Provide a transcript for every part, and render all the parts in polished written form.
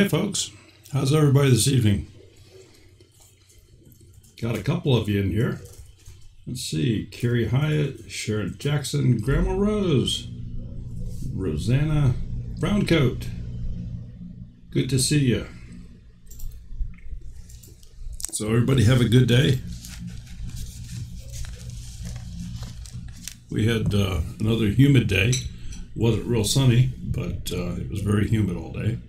Hi folks, how's everybody this evening? Got a couple of you in here. Let's see, Carrie Hyatt, Sharon Jackson, Grandma Rose, Rosanna Browncoat. Good to see you. So everybody have a good day. We had another humid day. Wasn't real sunny, but it was very humid all day.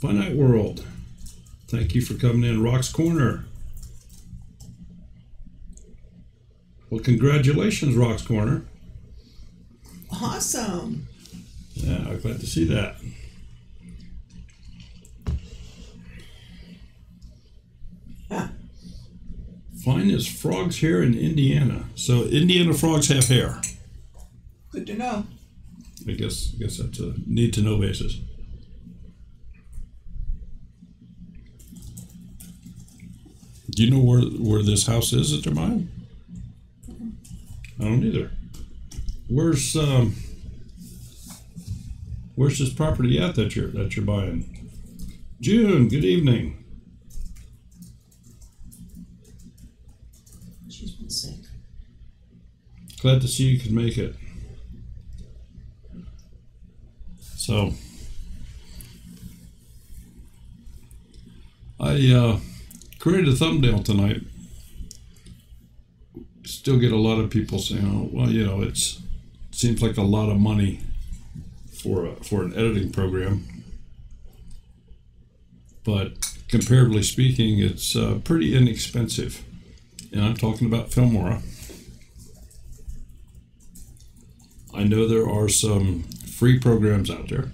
Finite World, thank you for coming in. Rock's Corner. Well, congratulations, Rock's Corner. Awesome. Yeah, I'm glad to see that. Finest frogs here in Indiana. So Indiana frogs have hair. Good to know. I guess that's a need to know basis. Do you know where this house is that they're buying? I don't either. Where's this property at that you're buying? June, good evening. She's been sick. Glad to see you can make it. So I created a thumbnail tonight. Still get a lot of people saying, "Oh, well, you know, it seems like a lot of money for an editing program." But comparatively speaking, it's pretty inexpensive. And I'm talking about Filmora. I know there are some free programs out there.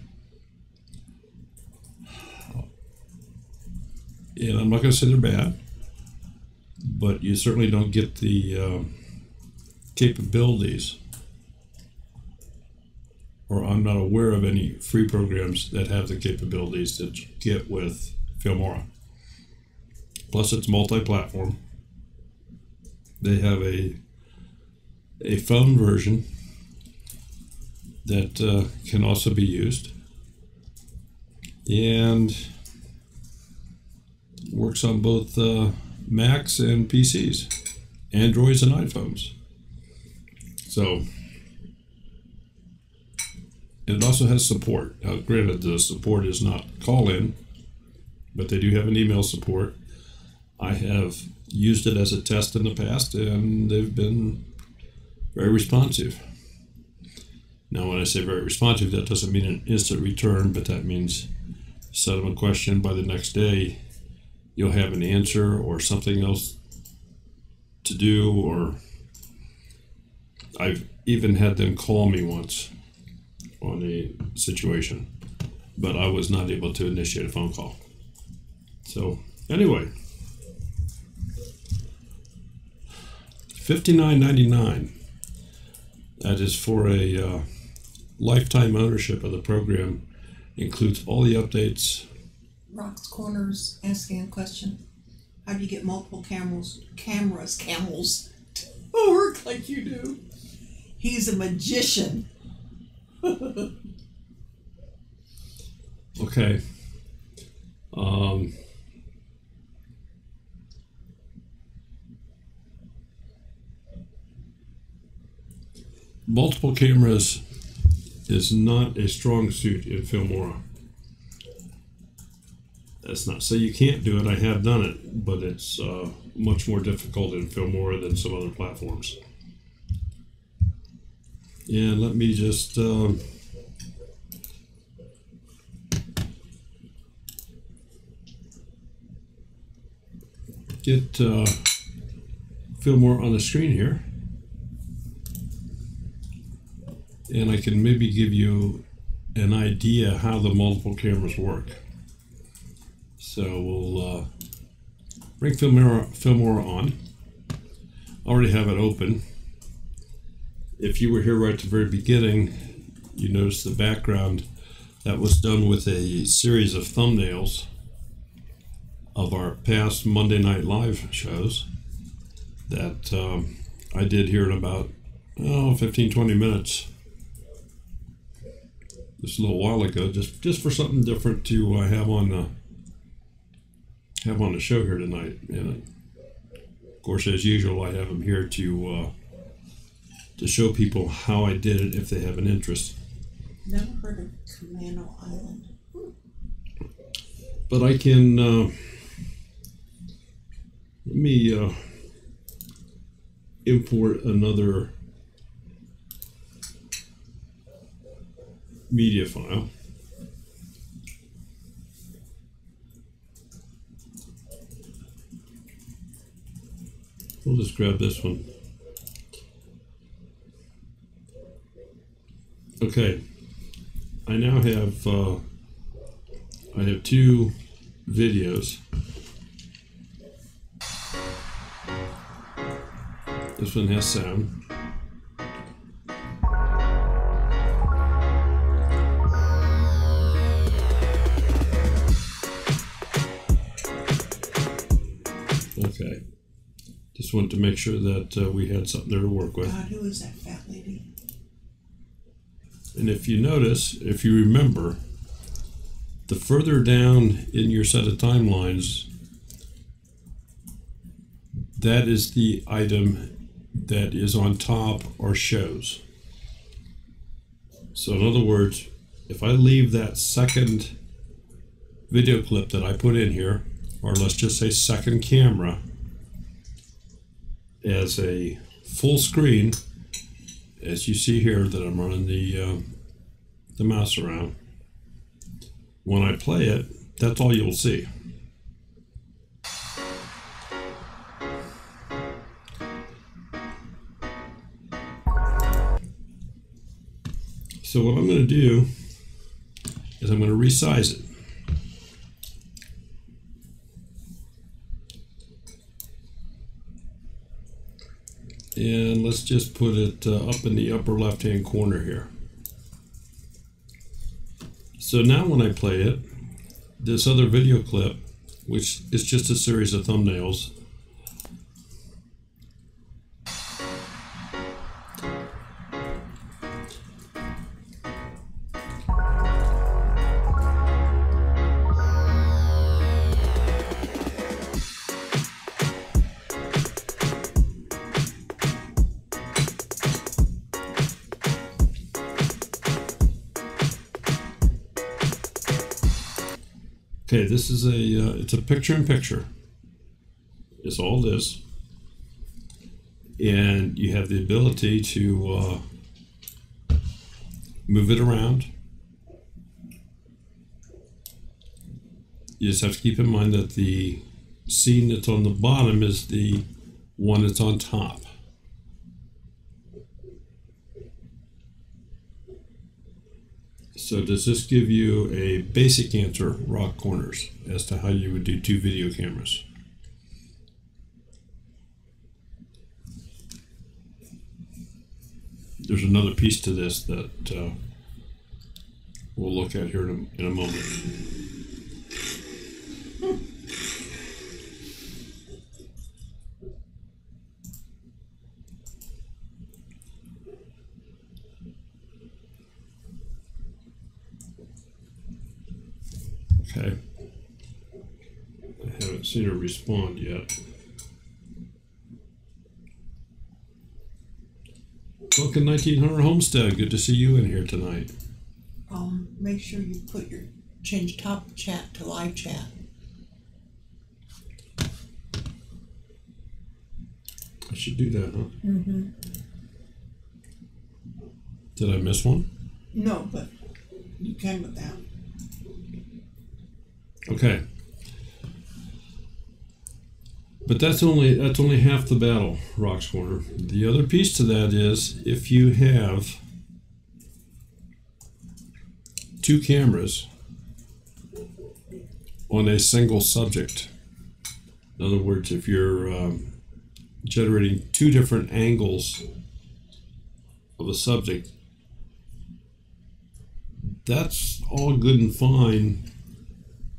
And I'm not going to say they're bad, but you certainly don't get the capabilities, or I'm not aware of any free programs that have the capabilities that you get with Filmora. Plus, it's multi-platform. They have a phone version that can also be used, and works on both Macs and PCs, Androids and iPhones. So, and it also has support. Now, granted, the support is not call-in, but they do have an email support. I have used it as a test in the past, and they've been very responsive. Now, when I say very responsive, that doesn't mean an instant return, but that means send them a question. By the next day, you'll have an answer or something else to do, or I've even had them call me once on a situation, but I was not able to initiate a phone call. So anyway, $59.99. That is for a lifetime ownership of the program. Includes all the updates. Rock's Corner's asking a question. How do you get multiple camels to work like you do? He's a magician. Okay. Multiple cameras is not a strong suit in Filmora. That's not to say you can't do it. I have done it, but it's much more difficult in Filmora than some other platforms. And let me just get Filmora on the screen here. And I can maybe give you an idea how the multiple cameras work. So we'll bring Filmora on. I already have it open. If you were here right at the very beginning, you notice the background that was done with a series of thumbnails of our past Monday Night Live shows that I did here in about 15-20 minutes. just a little while ago, just for something different to have on the show here tonight. And of course, as usual, I have them here to show people how I did it if they have an interest. Never heard of Commando Island. But I can let me import another media file. We'll just grab this one. Okay, I now have I have two videos. This one has sound. Okay, just wanted to make sure that we had something there to work with. God, who is that fat lady? And if you notice, if you remember, the further down in your set of timelines, that is the item that is on top or shows. So in other words, if I leave that second video clip that I put in here, or let's just say second camera, as a full screen, as you see here that I'm running the mouse around, when I play it, that's all you'll see. So what I'm going to do is I'm going to resize it. And let's just put it up in the upper left-hand corner here. So now when I play it, this other video clip, which is just a series of thumbnails, okay, this is it's a picture-in-picture. It's all this. And you have the ability to move it around. You just have to keep in mind that the scene that's on the bottom is the one that's on top. So does this give you a basic answer, Rock Corners, as to how you would do two video cameras? There's another piece to this that we'll look at here in a moment. Okay, I haven't seen her respond yet. Welcome 1900 Homestead, good to see you in here tonight. Make sure you change top chat to live chat. I should do that, huh? Mm-hmm. Did I miss one? No, but you can with that. Okay. But that's only half the battle, Rock's Corner. The other piece to that is if you have two cameras on a single subject. In other words, if you're generating two different angles of a subject, that's all good and fine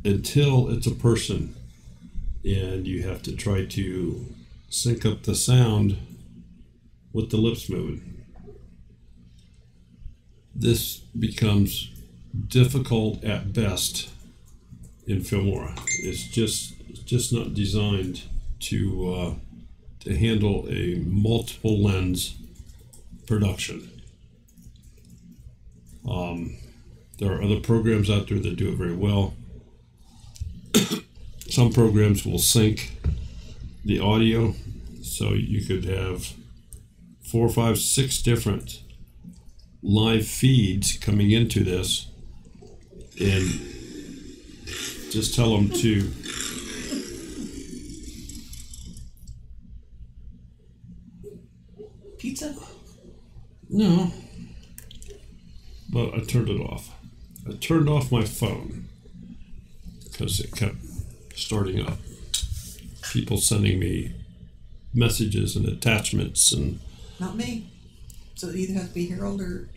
until it's a person and you have to try to sync up the sound with the lips moving. This becomes difficult at best in Filmora. It's just not designed to handle a multiple lens production. There are other programs out there that do it very well. Some programs will sync the audio, so you could have 4, 5, 6 different live feeds coming into this, and just tell them to pizza. No, but I turned it off. I turned off my phone because it kept starting up. People sending me messages and attachments, and Not me. So it either has to be Harold or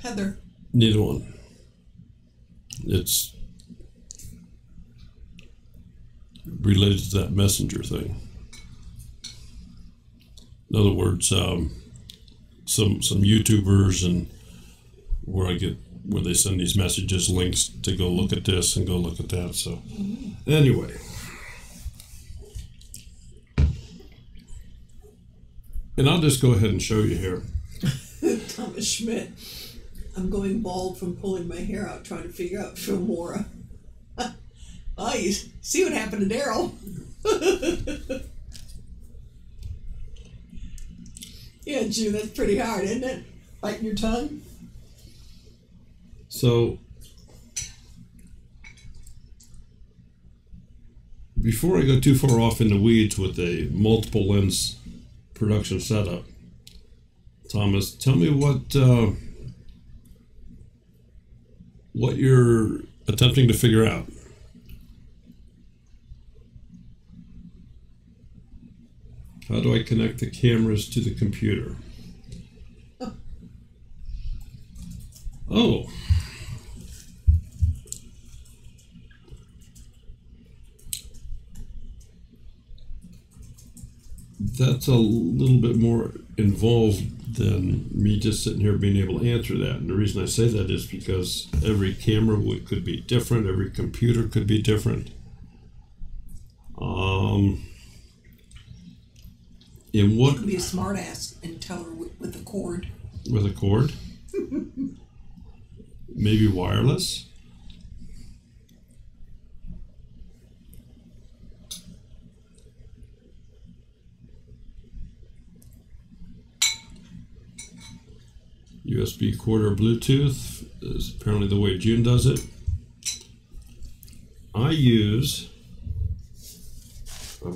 Heather. neither one. It's related to that messenger thing. In other words, some YouTubers and where they send these messages, links to go look at this and go look at that. So anyway, and I'll just go ahead and show you here. Thomas Schmidt. I'm going bald from pulling my hair out trying to figure out Filmora. Oh, you see what happened to Daryl. Yeah, June, that's pretty hard, isn't it? Biting your tongue? So before I go too far off in the weeds with a multiple lens production setup, Thomas, tell me what you're attempting to figure out. How do I connect the cameras to the computer? Oh. That's a little bit more involved than me just sitting here being able to answer that. And the reason I say that is because every camera could be different, every computer could be different. In what? You could be a smart ass and tell her with a cord. With a cord? Maybe wireless? USB cord or Bluetooth is apparently the way June does it. I've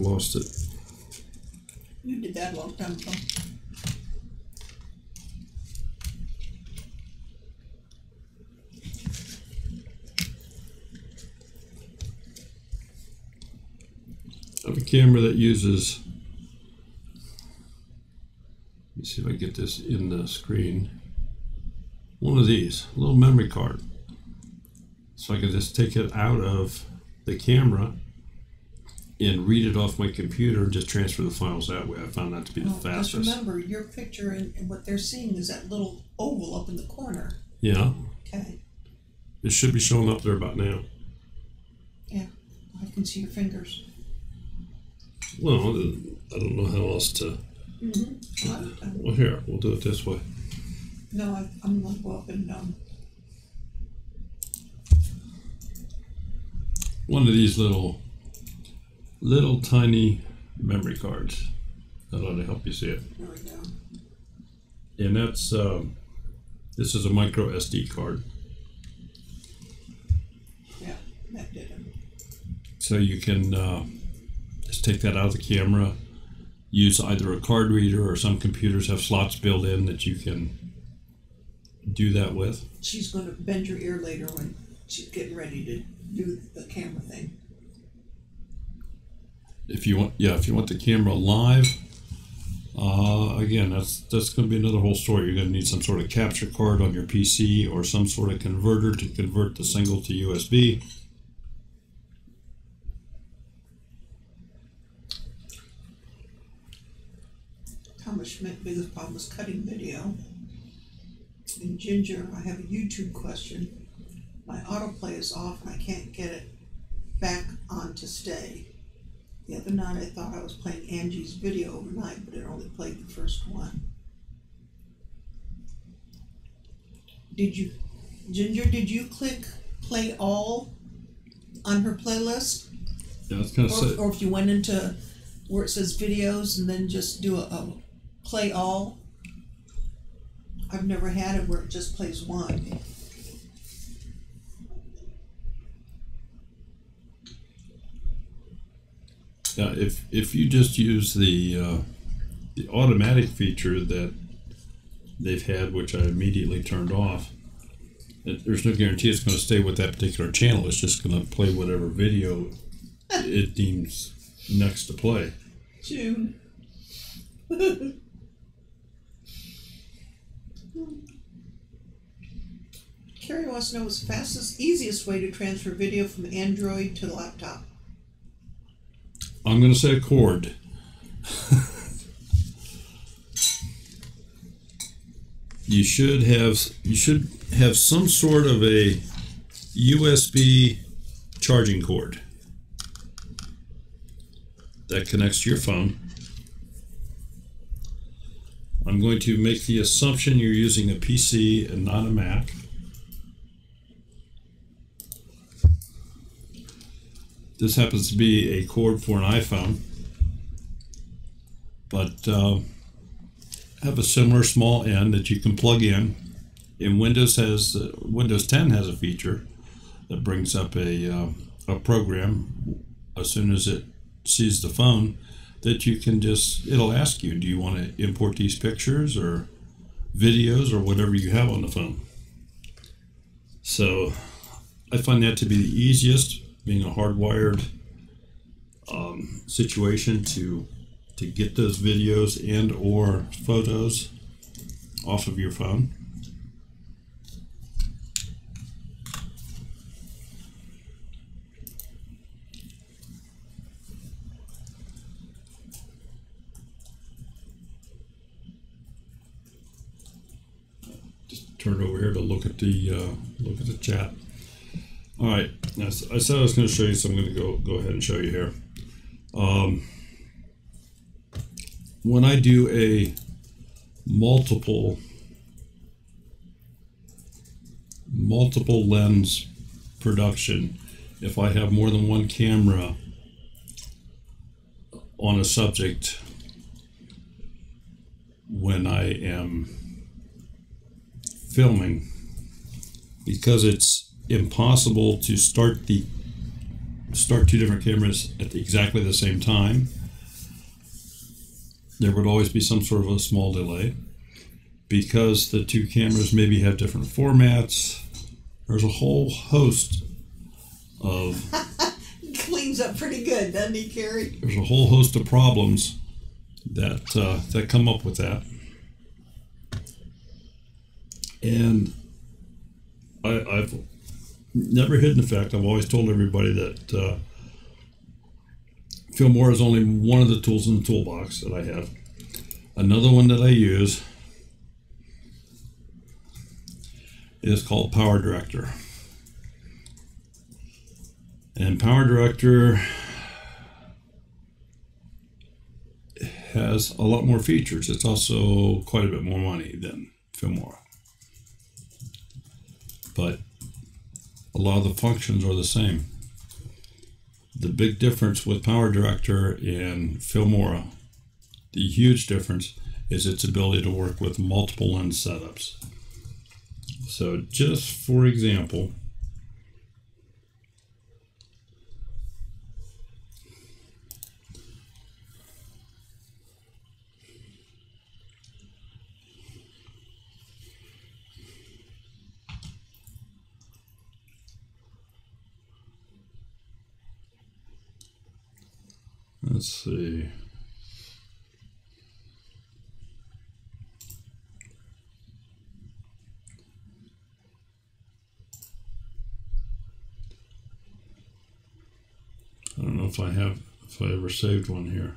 lost it. You did that a long time ago. I have a camera that uses, let me see if I get this in the screen, one of these, a little memory card. So I can just take it out of the camera and read it off my computer and just transfer the files that way. I found that to be the fastest. Just remember, your picture and what they're seeing is that little oval up in the corner. Yeah. Okay. It should be showing up there about now. Yeah, I can see your fingers. Well, I don't know how else to. Well, here, we'll do it this way. No, I'm going to go up and one of these little tiny memory cards. That ought to help you see it. there we go. And that's this is a micro SD card. Yeah, that did it. So you can just take that out of the camera, use either a card reader, or some computers have slots built in that you can do that with. She's going to bend your ear later when she's getting ready to do the camera thing. If you want the camera live, again, that's going to be another whole story. You're going to need some sort of capture card on your PC or some sort of converter to convert the single to USB. Thomas Schmidt, biggest problem is cutting video. And Ginger, I have a YouTube question. my autoplay is off and I can't get it back on to stay. The other night I thought I was playing Angie's video overnight, but it only played the first one. Ginger, did you click play all on her playlist? Yeah, I was gonna say. Or if you went into where it says videos and then just do a play all. I've never had it where it just plays one. Yeah, if you just use the automatic feature that they've had, which I immediately turned off, there's no guarantee it's going to stay with that particular channel. It's just going to play whatever video it deems next to play. June. Carrie wants to know what's the fastest, easiest way to transfer video from Android to the laptop. I'm going to say a cord. You should have some sort of a USB charging cord that connects to your phone. I'm going to make the assumption you're using a PC and not a Mac. This happens to be a cord for an iPhone, but have a similar small end that you can plug in. And Windows 10 has a feature that brings up a program as soon as it sees the phone that you can it'll ask you, do you want to import these pictures or videos or whatever you have on the phone. So I find that to be the easiest, being a hardwired situation to get those videos and or photos off of your phone. Just turn it over here to look at the chat. All right, I said I was going to show you, so I'm going to go ahead and show you here. When I do a multiple lens production, if I have more than one camera on a subject when I am filming, because it's impossible to start two different cameras at exactly the same time, there would always be some sort of a small delay. Because the two cameras maybe have different formats, there's a whole host of Cleans up pretty good, doesn't he, Carrie? There's a whole host of problems that come up with that. And I've never hidden the fact, I've always told everybody that Filmora is only one of the tools in the toolbox that I have. Another one that I use is called PowerDirector. And PowerDirector has a lot more features. It's also quite a bit more money than Filmora. But a lot of the functions are the same. The big difference with PowerDirector and Filmora, the huge difference, is its ability to work with multiple lens setups. So just for example, let's see. I don't know if I ever saved one here.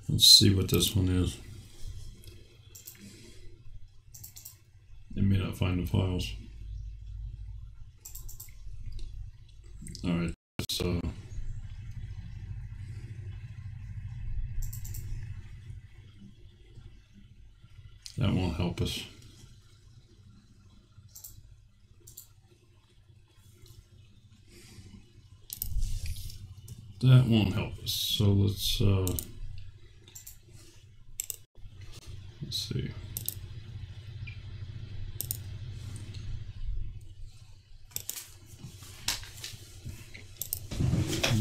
Let's see what this one is. It may not find the files. All right, so that won't help us. That won't help us. So let's see.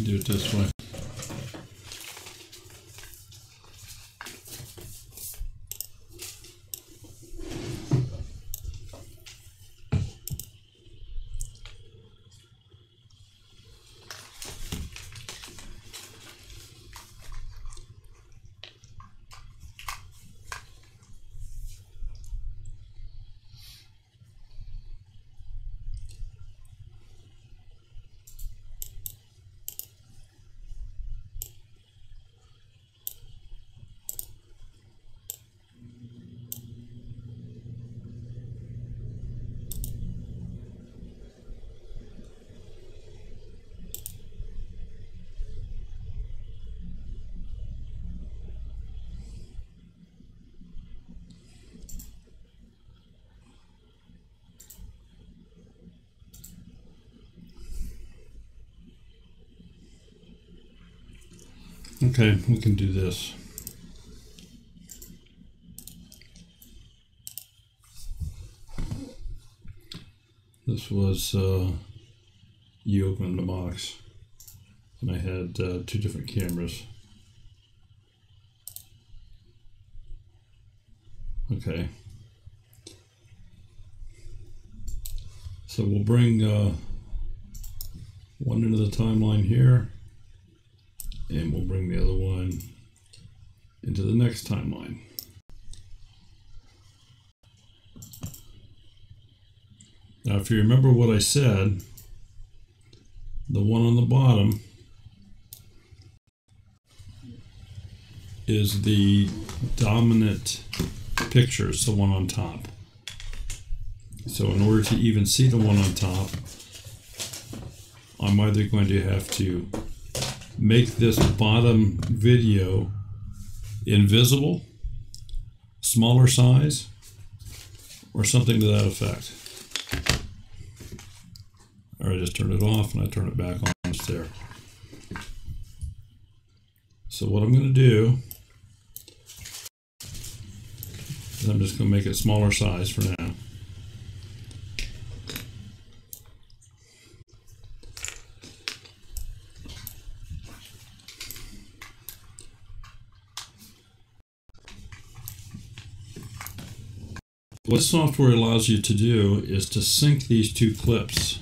Do it this way. Okay, we can do this. This was, you opened the box, and I had 2 different cameras. Okay. So we'll bring one into the timeline here, and we'll bring the other one into the next timeline. Now, if you remember what I said, the one on the bottom is the dominant picture, it's the one on top. So in order to even see the one on top, I'm either going to have to make this bottom video invisible, smaller size, or something to that effect. Or I just turn it off and I turn it back on, it's there. So what I'm going to do is I'm just going to make it smaller size for now. What software allows you to do is to sync these 2 clips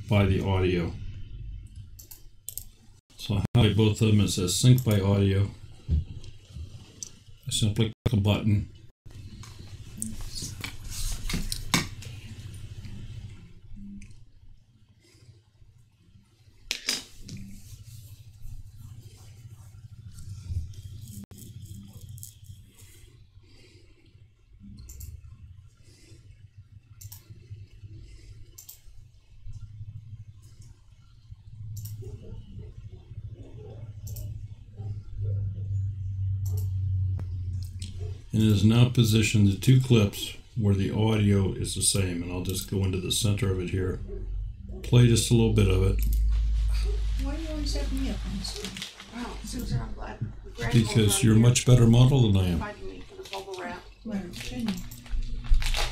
by the audio. So I highlight both of them. It says sync by audio. I simply click a button. And it is now positioned the 2 clips where the audio is the same. And I'll just go into the center of it here. Play just a little bit of it. Why do you always have me up on the screen? Oh, Susan, I'm glad. Because you're a much better model than I am. Fighting me for the bubble wrap. Where, Virginia?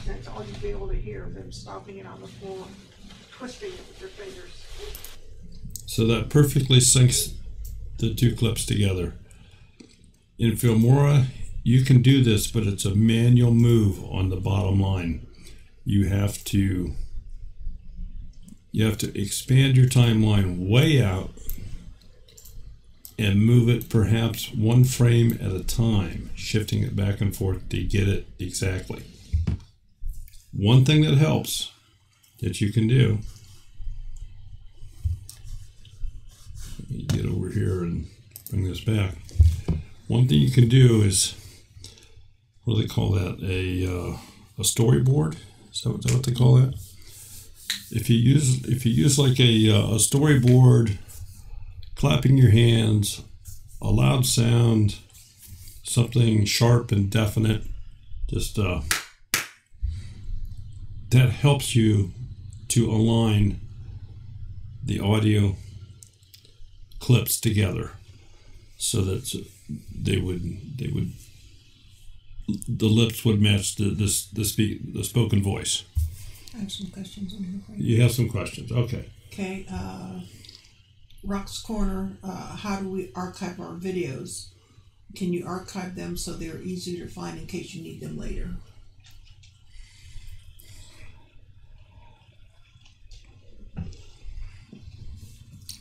That's all you'd be able to hear, them stomping it on the floor, twisting it with their fingers. So that perfectly syncs the 2 clips together. In Filmora, you can do this, but it's a manual move on the bottom line. You have to expand your timeline way out and move it perhaps 1 frame at a time, shifting it back and forth to get it exactly. One thing that helps that you can do, let me get over here and bring this back. one thing you can do is, what do they call that? A storyboard? Is that what they call that? If you use like a storyboard, clapping your hands, a loud sound, something sharp and definite, just that helps you to align the audio clips together so that the lips would match the spoken voice. I have some questions on here for you. You have some questions, okay. Okay, Rock's Corner, how do we archive our videos? Can you archive them so they're easier to find in case you need them later?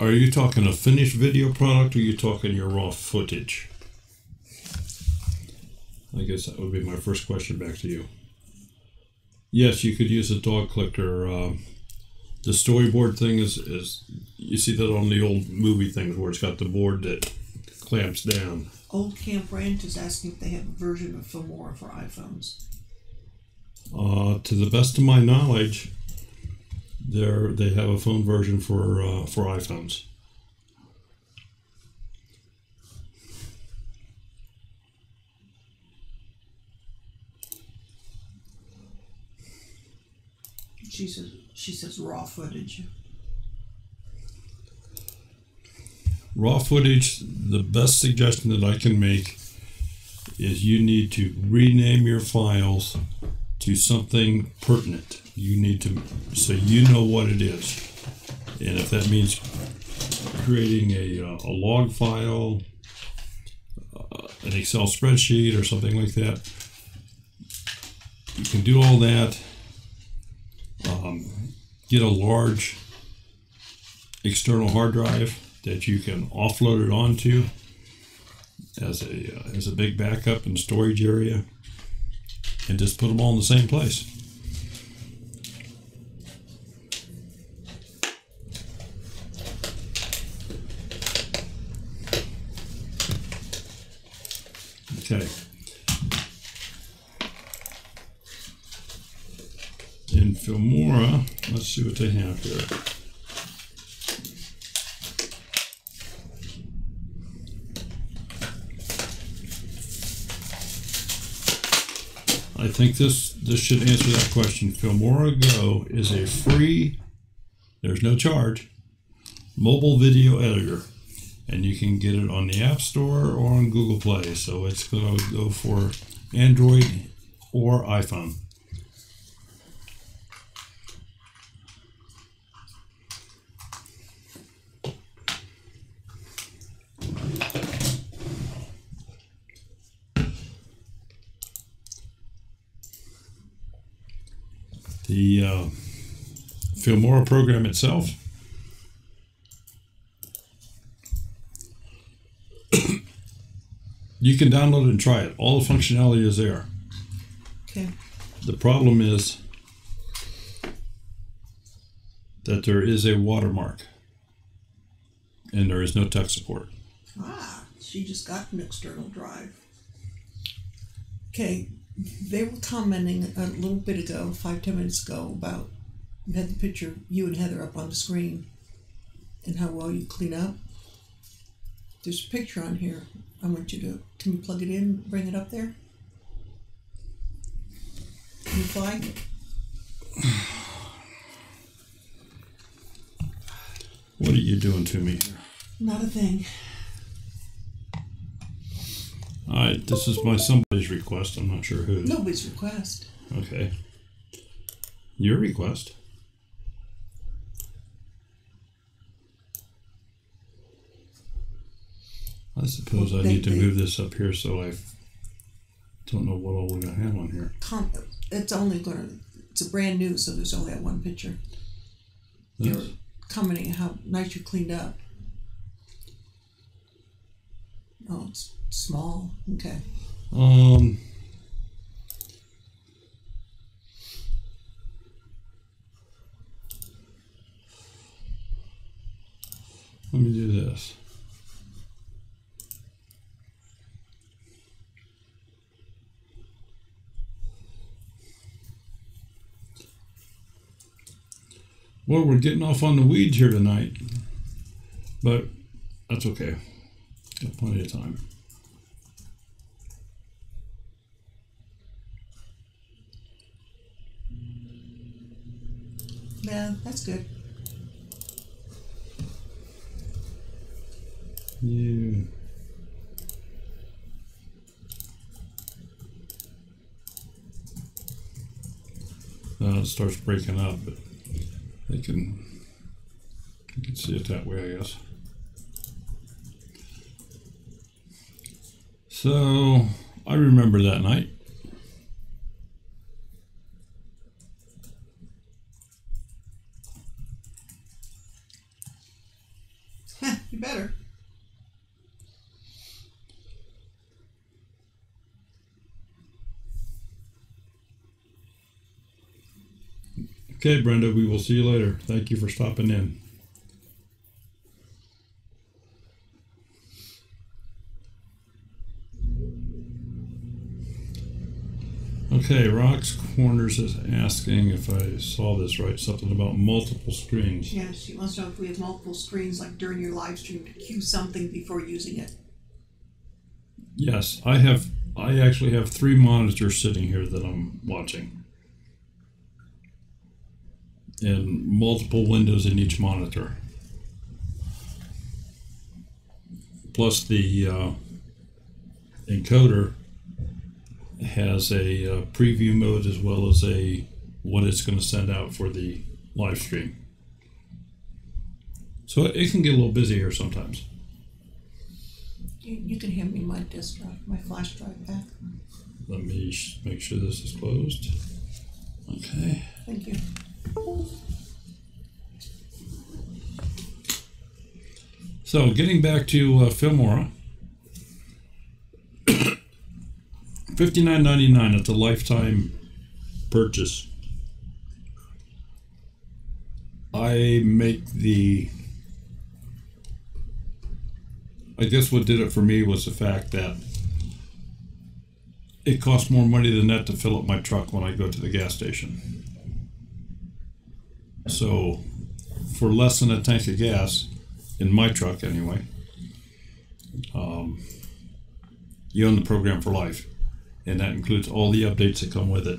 Are you talking a finished video product, or are you talking your raw footage? I guess that would be my first question back to you. Yes, you could use a dog clicker. The storyboard thing is you see that on the old movie things where it's got the board that clamps down. Old Camp Ranch is asking if they have a version of Filmora for iPhones. To the best of my knowledge, they have a phone version for iPhones. She says raw footage. Raw footage, the best suggestion that I can make is you need to rename your files to something pertinent. You need to, so you know what it is. And if that means creating a log file, an Excel spreadsheet or something like that, you can do all that. Get a large external hard drive that you can offload it onto as a big backup and storage area, and just put them all in the same place. Okay. In Filmora, let's see what they have here. I think this should answer that question. Filmora Go is a free, there's no charge, mobile video editor. And you can get it on the App Store or on Google Play. So it's going to go for Android or iPhone. The Filmora program itself, you can download it and try it. All the functionality is there. Okay. The problem is that there is a watermark and there is no tech support. Ah, she just got an external drive. Okay, they were commenting a little bit ago, 5-10 minutes ago, about, you had the picture of you and Heather up on the screen and how well you clean up. There's a picture on here. I want you to, can you plug it in, bring it up there? Can you fly? What are you doing to me? Not a thing. All right, this is somebody's request. I'm not sure who. Nobody's request. Okay. Your request. I suppose I need to move this up here so I don't know what all we're going to have on here. It's a brand new, so there's only that one picture. They were commenting how nice you cleaned up. Oh, it's small. Okay. Let me do this. Well, we're getting off on the weeds here tonight, but that's okay. Got plenty of time. Yeah, that's good. Yeah. It starts breaking up, but you can see it that way, I guess. So I remember that night. You better. Okay, Brenda, we will see you later. Thank you for stopping in. Okay, Rox Corners is asking if I saw this right, something about multiple screens. Yeah, she wants to know if we have multiple screens, like during your live stream, to cue something before using it. Yes, I actually have 3 monitors sitting here that I'm watching. And multiple windows in each monitor. Plus the encoder has a preview mode as well as what it's going to send out for the live stream. So it can get a little busy here sometimes. You can hand me my disk drive, my flash drive back. Let me make sure this is closed. Okay. Thank you. So getting back to Filmora, $59.99 at the lifetime purchase. I guess what did it for me was the fact that it costs more money than that to fill up my truck when I go to the gas station. So for less than a tank of gas, in my truck anyway, you own the program for life, and that includes all the updates that come with it.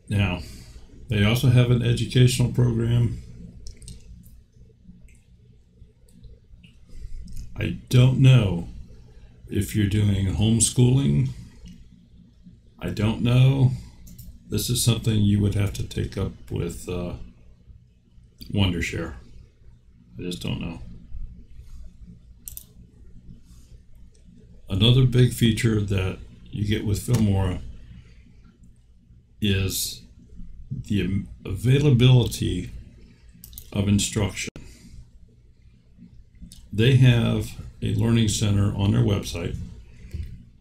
Now, they also have an educational program. I don't know if you're doing homeschooling. I don't know. This is something you would have to take up with Wondershare. I just don't know. Another big feature that you get with Filmora is the availability of instruction. They have a learning center on their website,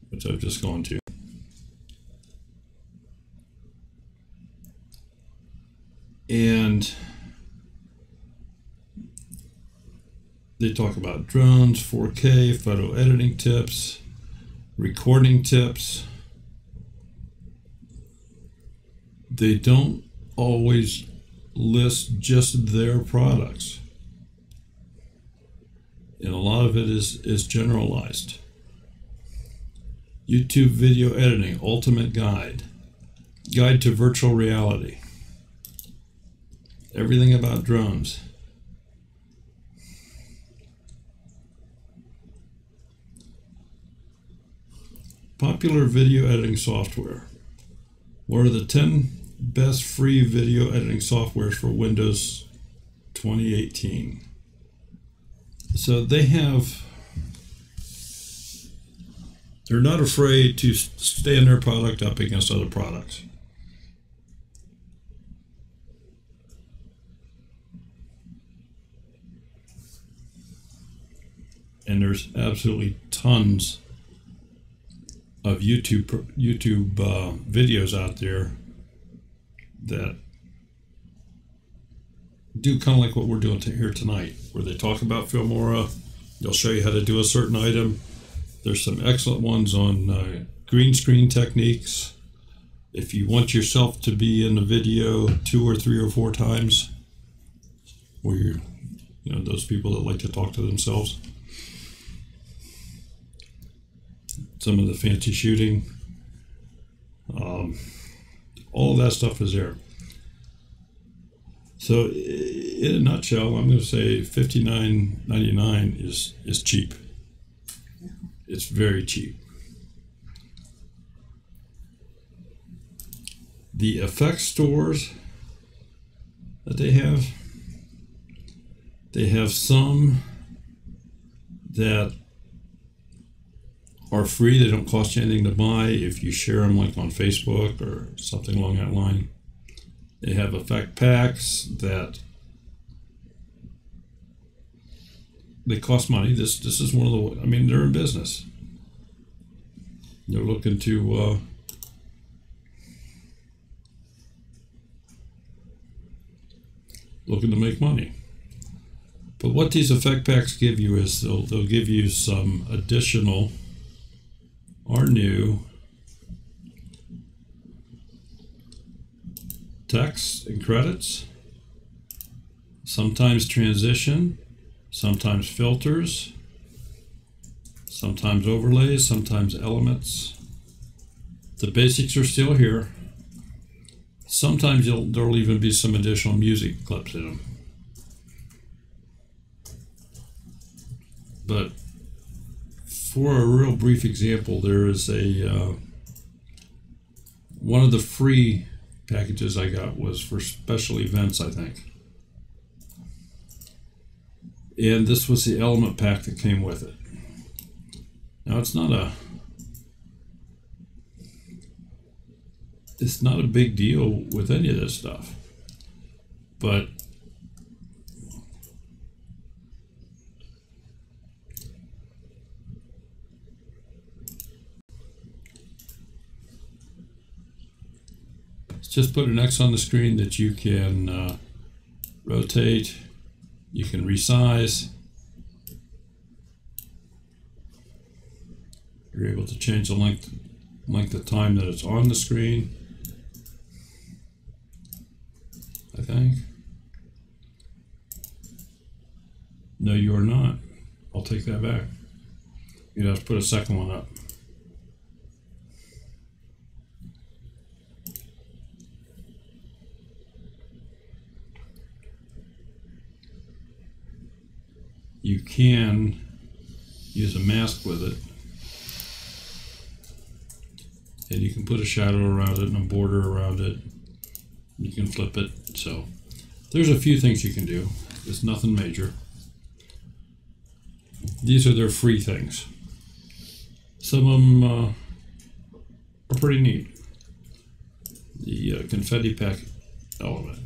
which I've just gone to. And they talk about drones, 4K, photo editing tips, recording tips. They don't always list just their products. And a lot of it is generalized. YouTube video editing, ultimate guide, guide to virtual reality, everything about drones. Popular video editing software. What are the 10 best free video editing softwares for Windows 2018? So they're not afraid to stand their product up against other products. And there's absolutely tons of YouTube videos out there that do kind of like what we're doing here tonight, where they talk about Filmora. They'll show you how to do a certain item. There's some excellent ones on green screen techniques. If you want yourself to be in the video 2 or 3 or 4 times, where you're, those people that like to talk to themselves. Some of the fancy shooting. All of that stuff is there. So in a nutshell, I'm going to say $59.99 is cheap. It's very cheap. The effects stores that they have some that are free. They don't cost you anything to buy if you share them like on Facebook or something along that line. They have effect packs that they cost money. This is one of the, they're in business. They're looking to make money. But what these effect packs give you is they'll give you some additional or new text and credits, sometimes transition, sometimes filters, sometimes overlays, sometimes elements. The basics are still here. Sometimes there'll even be some additional music clips in them. But for a real brief example, there is one of the free packages I got was for special events, I think. And this was the element pack that came with it. Now it's not a big deal with any of this stuff, but just put an X on the screen that you can rotate, you can resize. You're able to change the length of time that it's on the screen, I think. No, you are not. I'll take that back. You'd have to put a second one up. You can use a mask with it, and you can put a shadow around it and a border around it. You can flip it. So there's a few things you can do. It's nothing major. These are their free things. Some of them are pretty neat. The confetti pack element.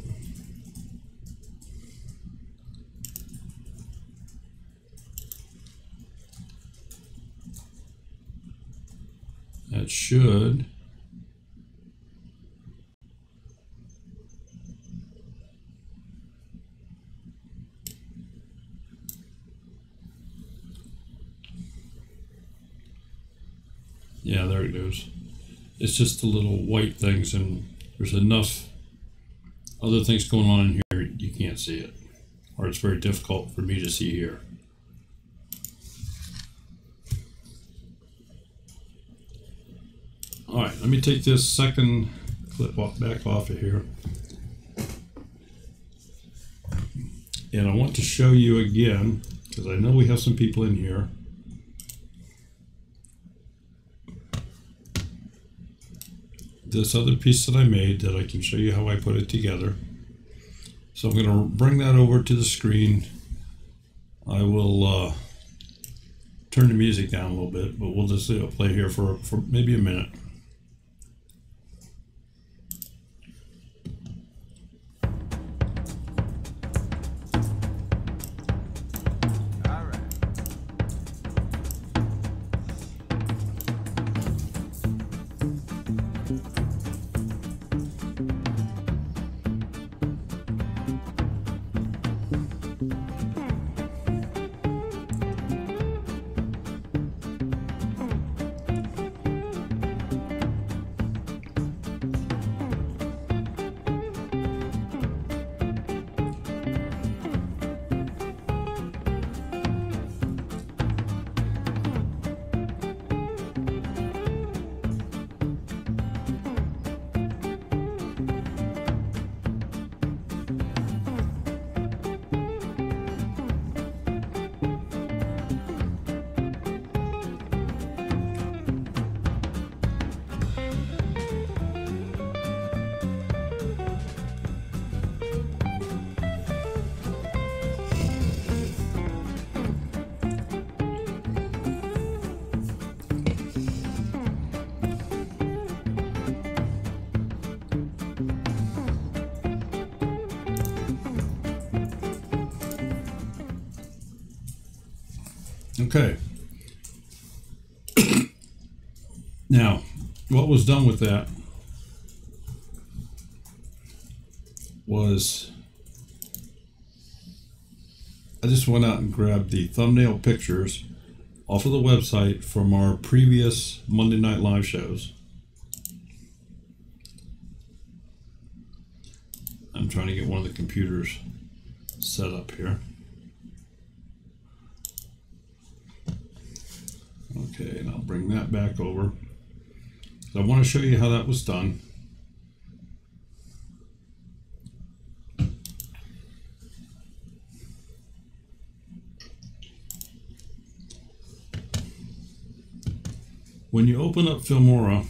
That should there it goes. It's just the little white things, and there's enough other things going on in here you can't see it, or it's very difficult for me to see here. All right, let me take this second clip back off of here. And I want to show you again, because I know we have some people in here. This other piece that I made that I can show you how I put it together. So I'm going to bring that over to the screen. I will turn the music down a little bit, but we'll just play here for maybe a minute. Okay. Now, what was done with that was I just went out and grabbed the thumbnail pictures off of the website from our previous Monday Night Live shows. I'm trying to get one of the computers set up here. Okay, and I'll bring that back over. So I want to show you how that was done. When you open up Filmora,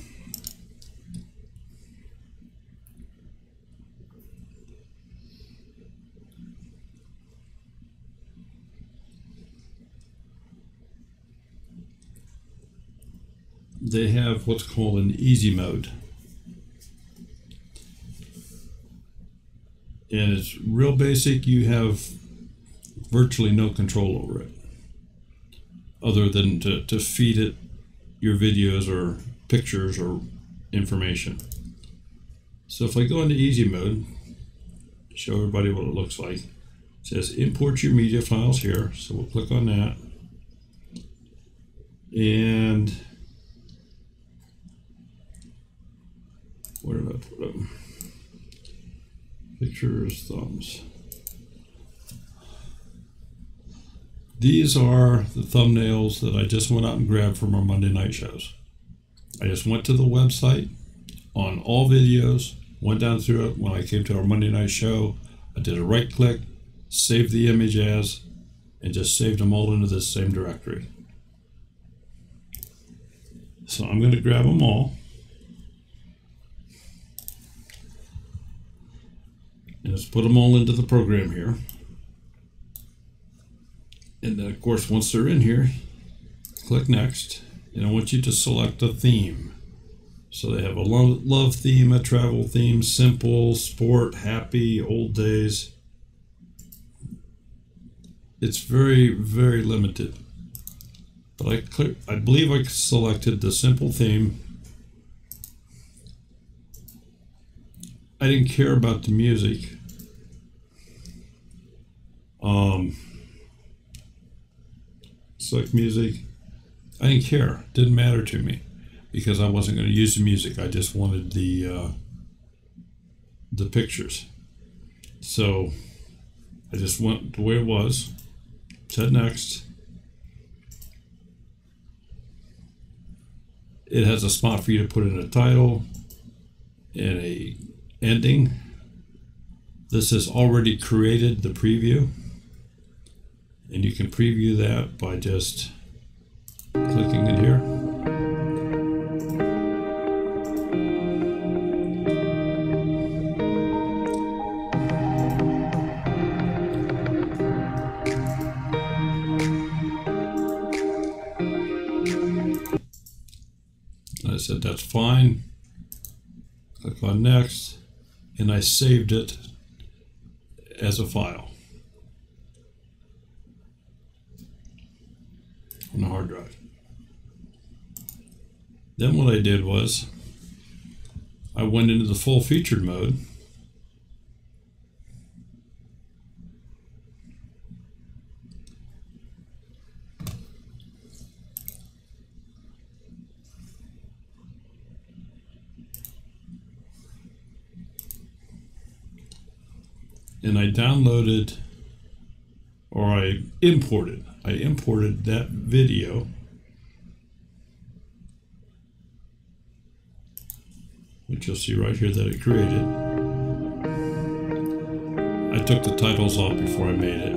they have what's called an easy mode. And it's real basic. You have virtually no control over it other than to feed it your videos or pictures or information. So if I go into easy mode, show everybody what it looks like. It says import your media files here. So we'll click on that. And where did I put them? Pictures, thumbs. These are the thumbnails that I just went out and grabbed from our Monday night shows. I just went to the website on all videos, went down through it. When I came to our Monday night show, I did a right click, saved the image as, and just saved them all into this same directory. So I'm going to grab them all. And just put them all into the program here. And then, of course, once they're in here, click Next. And I want you to select a theme. So they have a love theme, a travel theme, simple, sport, happy, old days. It's very, very limited. But I believe I selected the simple theme. I didn't care about the music. Select music. I didn't care. It didn't matter to me because I wasn't going to use the music. I just wanted the pictures. So I just went the way it was. Said Next. It has a spot for you to put in a title and a ending. This has already created the preview, and you can preview that by just clicking it here. And I said that's fine. Click on Next, and I saved it as a file on the hard drive. Then what I did was I went into the full featured mode. And I downloaded, or I imported that video, which you'll see right here that it created. I took the titles off before I made it.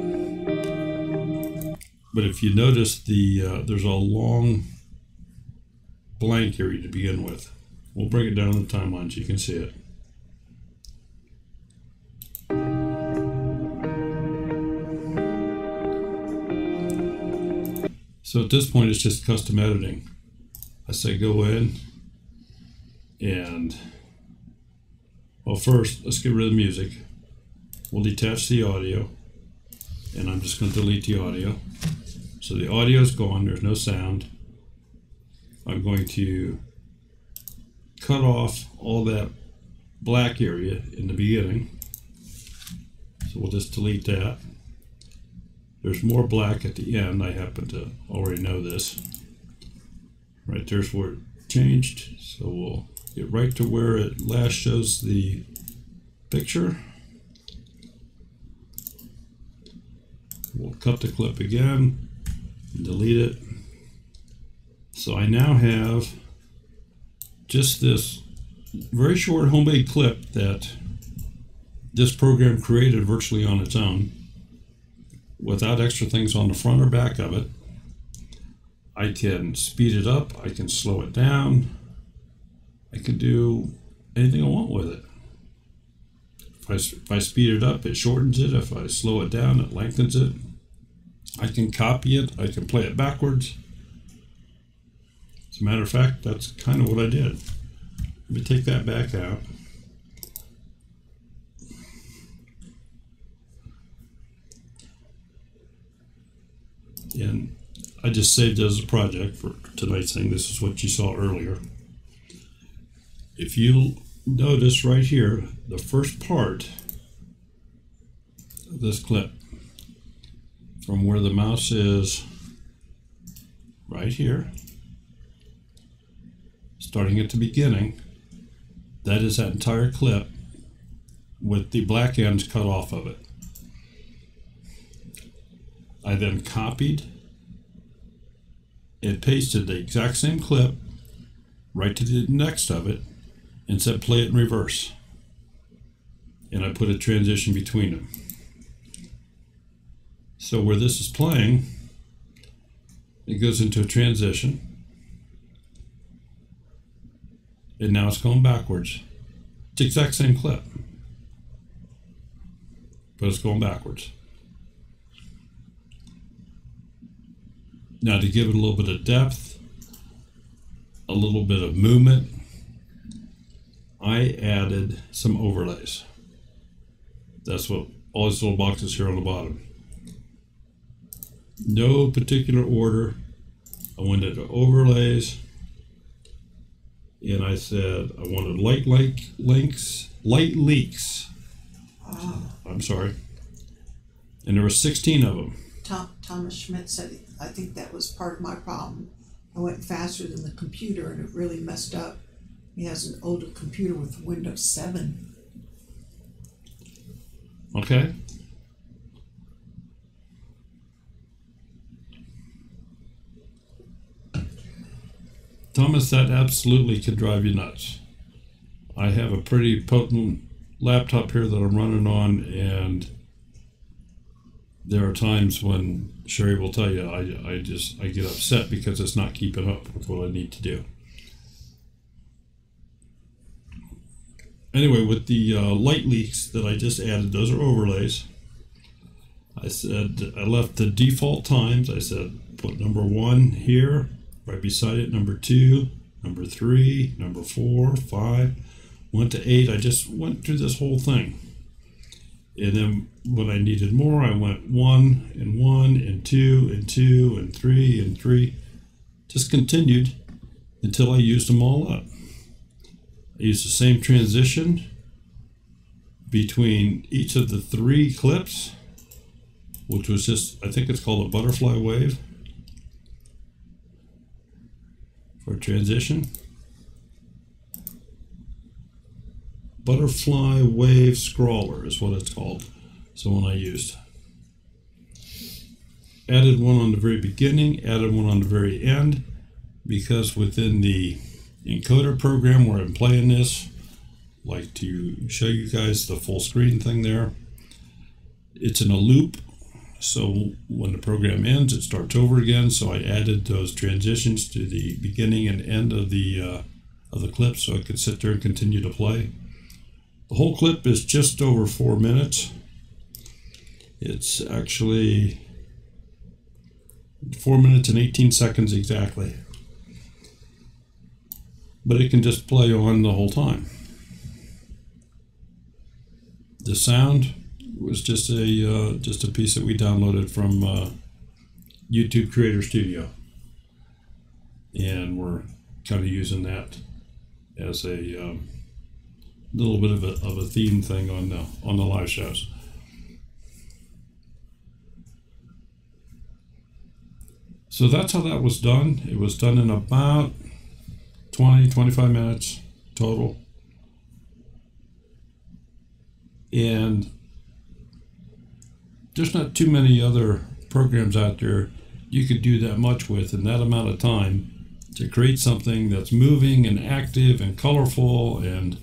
But if you notice, there's a long blank here to begin with. We'll bring it down to the timeline so you can see it. So at this point, it's just custom editing. I say go in and, well, first, let's get rid of the music. We'll detach the audio, and I'm just going to delete the audio. So the audio is gone, there's no sound. I'm going to cut off all that black area in the beginning. So we'll just delete that. There's more black at the end. I happen to already know this. Right there's where it changed. So we'll get right to where it last shows the picture. We'll cut the clip again, and delete it. So I now have just this very short homemade clip that this program created virtually on its own, without extra things on the front or back of it. I can speed it up, I can slow it down, I can do anything I want with it. If I speed it up, it shortens it. If I slow it down, it lengthens it. I can copy it, I can play it backwards. As a matter of fact, that's kind of what I did. Let me take that back out. And I just saved it as a project for tonight's thing. This is what you saw earlier. If you notice right here, the first part of this clip, from where the mouse is right here, starting at the beginning, that is that entire clip with the black ends cut off of it. I then copied and pasted the exact same clip right to the next of it and said play it in reverse. And I put a transition between them. So where this is playing, it goes into a transition. And now it's going backwards. It's the exact same clip, but it's going backwards. Now to give it a little bit of depth, a little bit of movement, I added some overlays. That's what all these little boxes here on the bottom. No particular order. I went into overlays, and I said I wanted light leaks. I'm sorry. And there were 16 of them. Thomas Schmidt said, I think that was part of my problem. I went faster than the computer and it really messed up. He has an older computer with Windows 7. Okay. Thomas, that absolutely could drive you nuts. I have a pretty potent laptop here that I'm running on, and there are times when Sherry will tell you I get upset because it's not keeping up with what I need to do. Anyway, with the light leaks that I just added, those are overlays. I said I left the default times. I said put number 1 here, right beside it, number 2, number 3, number 4, 5, went to 8. I just went through this whole thing. And then when I needed more, I went 1 and 1 and 2 and 2 and 3 and 3. Just continued until I used them all up. I used the same transition between each of the 3 clips, which was just, I think it's called a butterfly wave for transition. Butterfly wave scroller is what it's called. So one I used. Added one on the very beginning, added one on the very end, because within the encoder program where I'm playing this, like to show you guys the full screen thing there, it's in a loop. So when the program ends, it starts over again. So I added those transitions to the beginning and end of the clip so I could sit there and continue to play. The whole clip is just over 4 minutes. It's actually 4 minutes and 18 seconds exactly. But it can just play on the whole time. The sound was just a piece that we downloaded from YouTube Creator Studio, and we're kind of using that as a little bit of a theme thing on the live shows. So that's how that was done. It was done in about 20-25 minutes total. And there's not too many other programs out there you could do that much with in that amount of time to create something that's moving and active and colorful and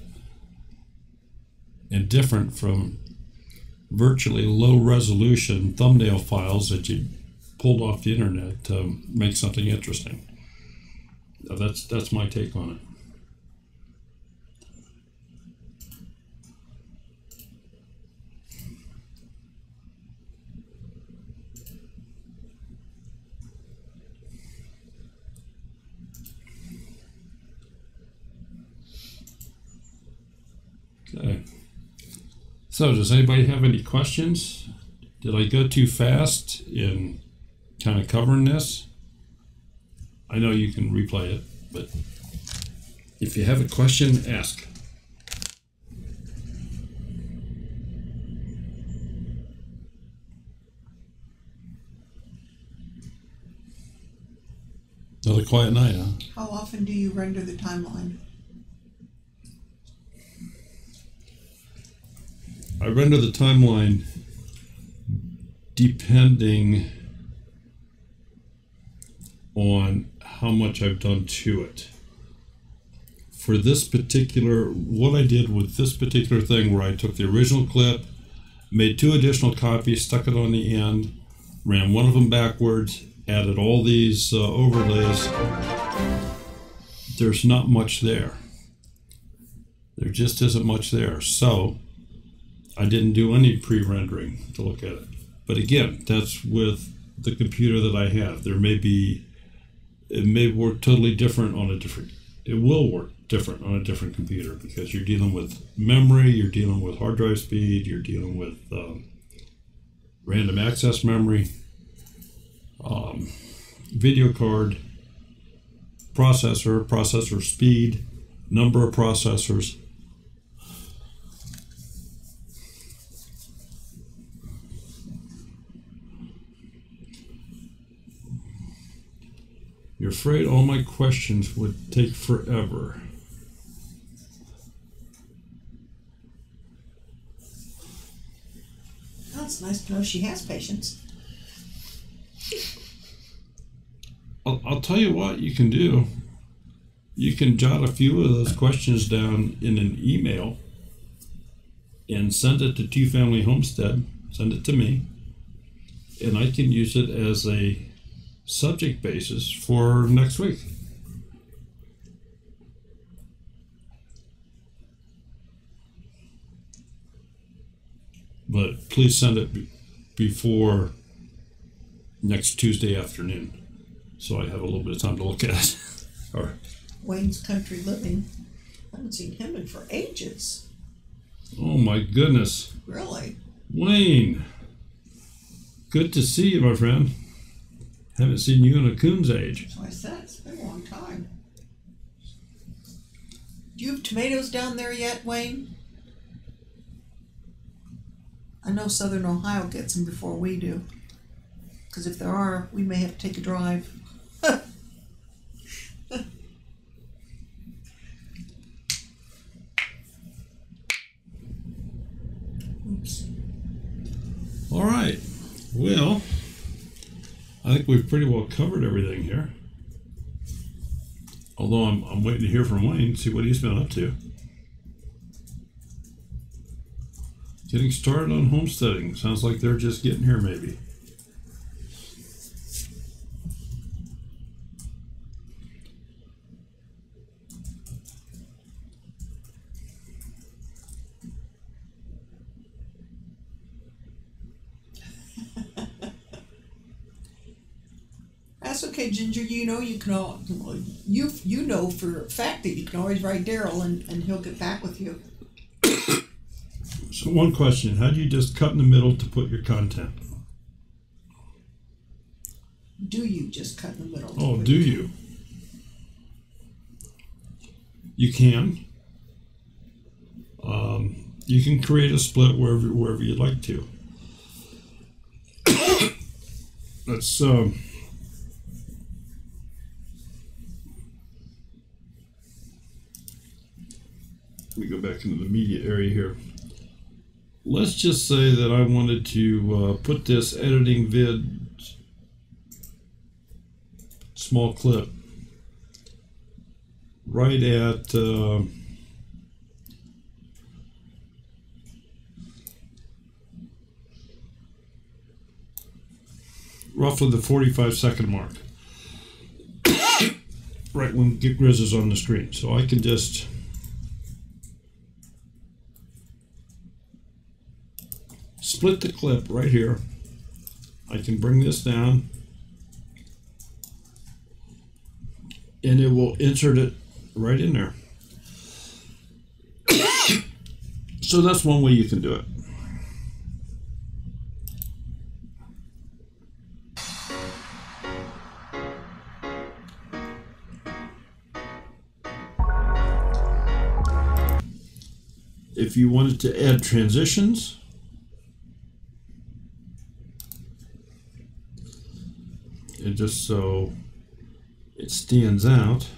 different from virtually low resolution thumbnail files that you pulled off the internet to make something interesting. That's my take on it. Okay. So does anybody have any questions? Did I go too fast in kind of covering this? I know you can replay it, but if you have a question, ask. Another quiet night, huh? How often do you render the timeline? I render the timeline depending on how much I've done to it. For this particular, what I did with this particular thing where I took the original clip, made 2 additional copies, stuck it on the end, ran one of them backwards, added all these overlays, there's not much there. There just isn't much there. So I didn't do any pre-rendering to look at it. But again, that's with the computer that I have. There may be, it may work totally different on a different, it will work different on a different computer because you're dealing with memory, you're dealing with hard drive speed, you're dealing with random access memory, video card, processor speed, number of processors. You're afraid all my questions would take forever. Oh, it's nice to know she has patience. I'll tell you what you can do. You can jot a few of those questions down in an email and send it to Two Family Homestead. Send it to me. And I can use it as a subject basis for next week. But please send it before next Tuesday afternoon, so I have a little bit of time to look at it. All right. Wayne's Country Living. I haven't seen him in for ages. Oh my goodness. Really? Wayne, good to see you, my friend. Haven't seen you in a coon's age. So I said, it's been a long time. Do you have tomatoes down there yet, Wayne? I know Southern Ohio gets them before we do. Because if there are, we may have to take a drive. Oops. All right. Well, I think we've pretty well covered everything here. Although I'm waiting to hear from Wayne, see what he's been up to. Getting started on homesteading. Sounds like they're just getting here maybe. That's okay, Ginger. You know you can all you know for a fact that you can always write Daryl and he'll get back with you. So one question, how do you just cut in the middle to put your content? Do you just cut in the middle? Oh, do you? You can. You can create a split wherever you'd like to. Let's let me go back into the media area here. Let's just say that I wanted to put this editing vid small clip right at roughly the 45-second mark, right when Grizz is on the screen. So I can just split the clip right here. I can bring this down and it will insert it right in there. So that's one way you can do it. If you wanted to add transitions, and just so it stands out,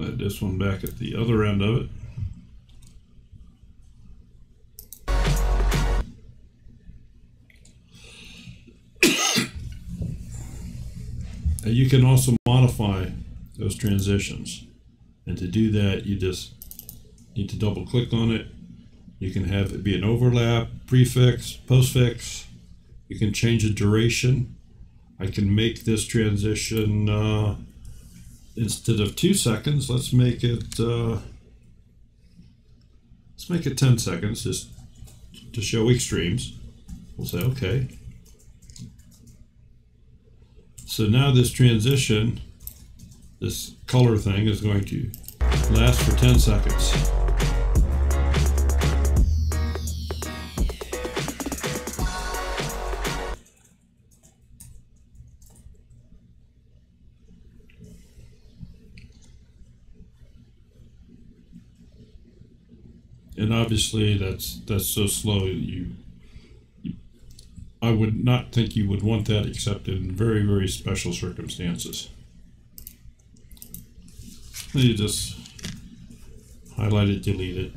add this one back at the other end of it. You can also modify those transitions, and to do that you just need to double click on it. You can have it be an overlap, prefix, postfix. You can change the duration. I can make this transition instead of 2 seconds, let's make it 10 seconds just to show extremes. We'll say okay. So now this transition, this color thing, is going to last for 10 seconds. And obviously that's so slow, I would not think you would want that except in very, very special circumstances. Then you just highlight it, delete it.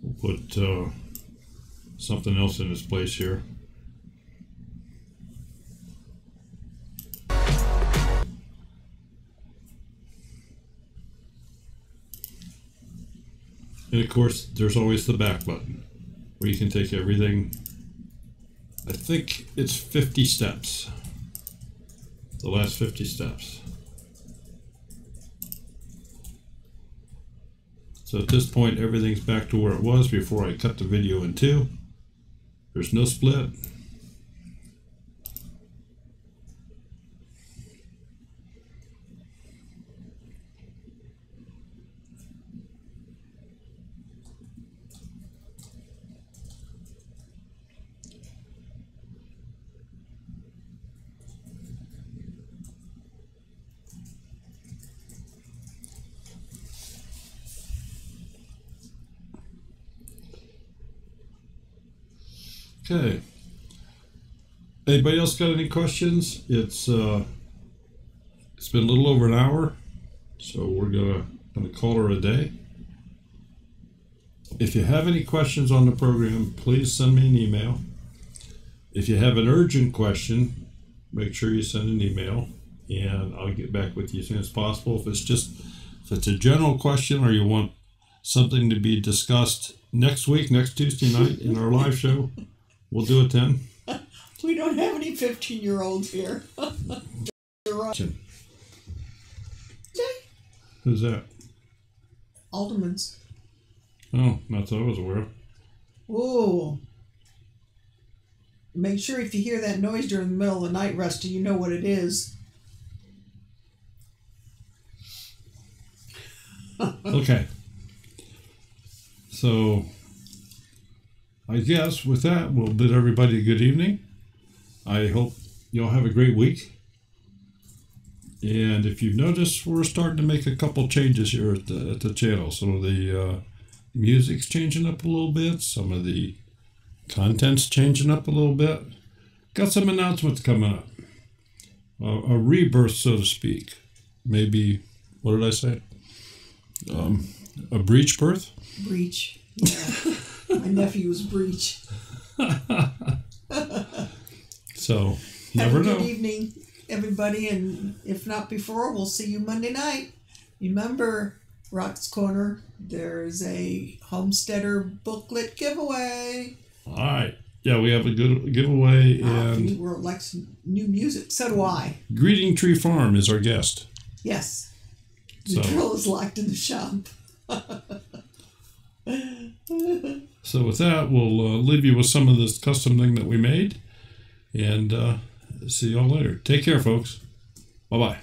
We'll put something else in its place here. And of course, there's always the back button, where you can take everything. I think it's 50 steps, the last 50 steps. So at this point, everything's back to where it was before I cut the video in two. There's no split. Okay. Anybody else got any questions? It's been a little over an hour, so we're gonna call her a day. If you have any questions on the program, please send me an email. If you have an urgent question, make sure you send an email, and I'll get back with you as soon as possible. If it's a general question, or you want something to be discussed next week, next Tuesday night in our live show, we'll do it then. We don't have any 15-year-olds here. Who's that? Aldermans. Oh, not that I was aware of. Oh. Make sure if you hear that noise during the middle of the night, Rusty, you know what it is. Okay. So, I guess with that, we'll bid everybody a good evening. I hope you'll have a great week. And if you've noticed, we're starting to make a couple changes here at the channel. Some of the music's changing up a little bit. Some of the content's changing up a little bit. Got some announcements coming up. A rebirth, so to speak. Maybe, what did I say? A breach birth? Breach. Yeah. My nephew was Breach. So, never know. Have a good evening, everybody, and if not before, we'll see you Monday night. Remember, Rock's Corner, there's a Homesteader booklet giveaway. All right. Yeah, we have a good giveaway. And You like some new music. So do I. Greeting Tree Farm is our guest. Yes. The drill is locked in the shop. So with that, we'll leave you with some of this custom thing that we made. And see you all later. Take care, folks. Bye-bye.